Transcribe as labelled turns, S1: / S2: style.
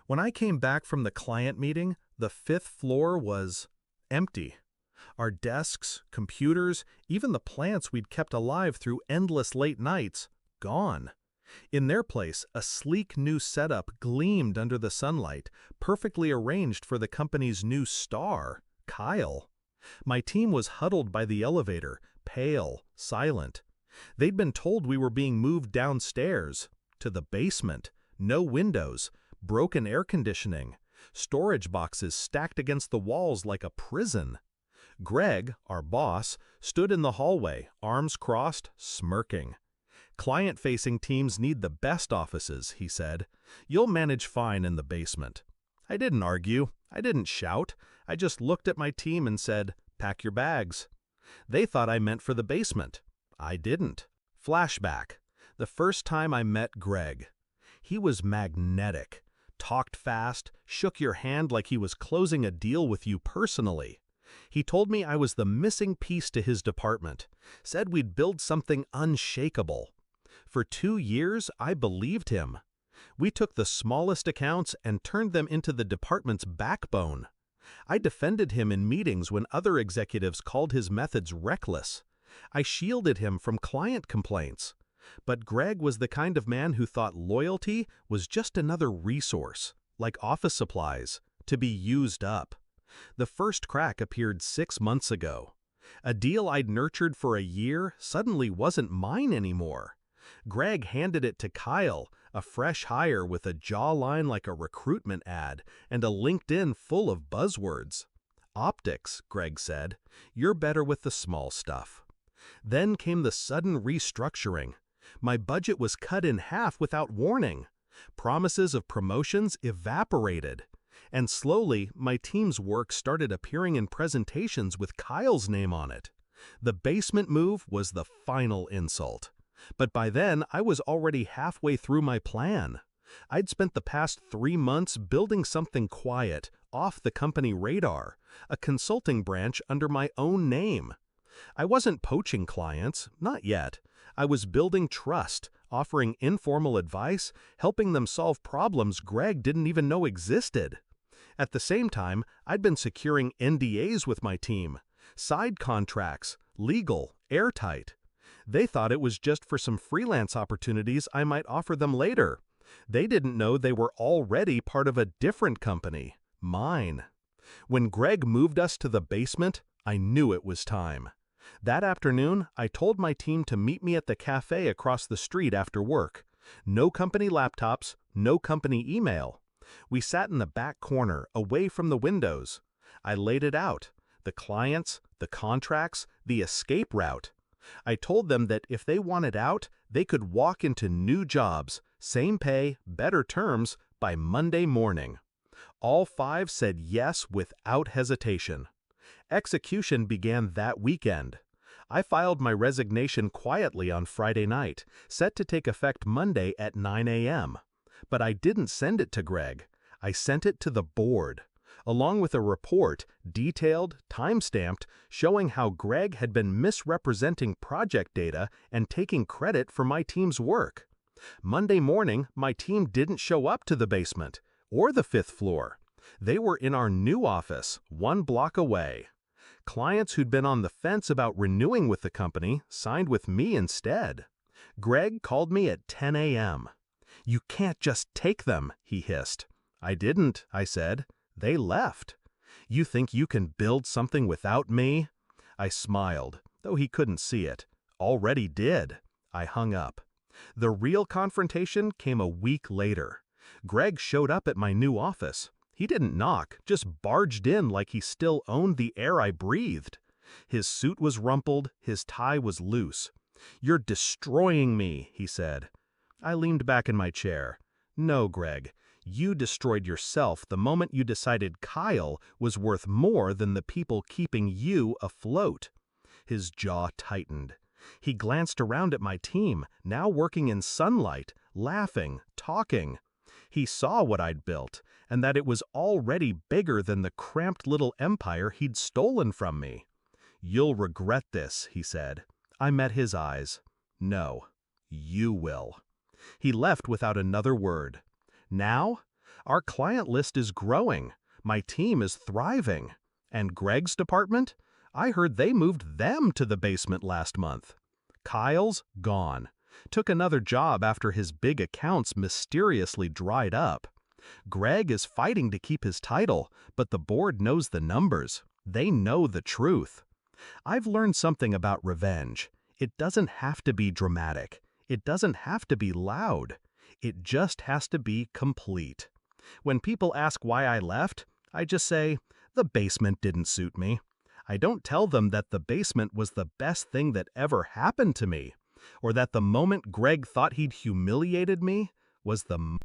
S1: When I came back from the client meeting, the fifth floor was empty. Our desks, computers, even the plants we'd kept alive through endless late nights, gone. In their place, a sleek new setup gleamed under the sunlight, perfectly arranged for the company's new star, Kyle. My team was huddled by the elevator, pale, silent. They'd been told we were being moved downstairs, to the basement, no windows, broken air conditioning, storage boxes stacked against the walls like a prison. Greg, our boss, stood in the hallway, arms crossed, smirking. "Client-facing teams need the best offices," he said. "You'll manage fine in the basement." I didn't argue. I didn't shout. I just looked at my team and said, "Pack your bags." They thought I meant for the basement. I didn't. Flashback. The first time I met Greg. He was magnetic. Talked fast, shook your hand like he was closing a deal with you personally. He told me I was the missing piece to his department, said we'd build something unshakable. For 2 years, I believed him. We took the smallest accounts and turned them into the department's backbone. I defended him in meetings when other executives called his methods reckless. I shielded him from client complaints. But Greg was the kind of man who thought loyalty was just another resource, like office supplies, to be used up. The first crack appeared 6 months ago. A deal I'd nurtured for a year suddenly wasn't mine anymore. Greg handed it to Kyle, a fresh hire with a jawline like a recruitment ad and a LinkedIn full of buzzwords. "Optics," Greg said. "You're better with the small stuff." Then came the sudden restructuring. My budget was cut in half without warning. Promises of promotions evaporated. And slowly, my team's work started appearing in presentations with Kyle's name on it. The basement move was the final insult. But by then, I was already halfway through my plan. I'd spent the past 3 months building something quiet, off the company radar, a consulting branch under my own name. I wasn't poaching clients, not yet. I was building trust, offering informal advice, helping them solve problems Greg didn't even know existed. At the same time, I'd been securing NDAs with my team, side contracts, legal, airtight. They thought it was just for some freelance opportunities I might offer them later. They didn't know they were already part of a different company, mine. When Greg moved us to the basement, I knew it was time. That afternoon, I told my team to meet me at the cafe across the street after work. No company laptops, no company email. We sat in the back corner, away from the windows. I laid it out. The clients, the contracts, the escape route. I told them that if they wanted out, they could walk into new jobs, same pay, better terms, by Monday morning. All 5 said yes without hesitation. Execution began that weekend. I filed my resignation quietly on Friday night, set to take effect Monday at 9 a.m. But I didn't send it to Greg. I sent it to the board, along with a report, detailed, time-stamped, showing how Greg had been misrepresenting project data and taking credit for my team's work. Monday morning, my team didn't show up to the basement, or the 5th floor. They were in our new office, 1 block away. Clients who'd been on the fence about renewing with the company signed with me instead. Greg called me at 10 a.m. "You can't just take them," he hissed. "I didn't," I said. "They left." "You think you can build something without me?" I smiled, though he couldn't see it. "Already did." I hung up. The real confrontation came a week later. Greg showed up at my new office. He didn't knock, just barged in like he still owned the air I breathed. His suit was rumpled, his tie was loose. "You're destroying me," he said. I leaned back in my chair. "No, Greg, you destroyed yourself the moment you decided Kyle was worth more than the people keeping you afloat." His jaw tightened. He glanced around at my team, now working in sunlight, laughing, talking. He saw what I'd built, and that it was already bigger than the cramped little empire he'd stolen from me. "You'll regret this," he said. I met his eyes. "No, you will." He left without another word. Now, Our client list is growing. My team is thriving. And Greg's department? I heard they moved them to the basement last month. Kyle's gone. Took another job after his big accounts mysteriously dried up. Greg is fighting to keep his title, but the board knows the numbers. They know the truth. I've learned something about revenge. It doesn't have to be dramatic. It doesn't have to be loud. It just has to be complete. When people ask why I left, I just say, the basement didn't suit me. I don't tell them that the basement was the best thing that ever happened to me, or that the moment Greg thought he'd humiliated me was the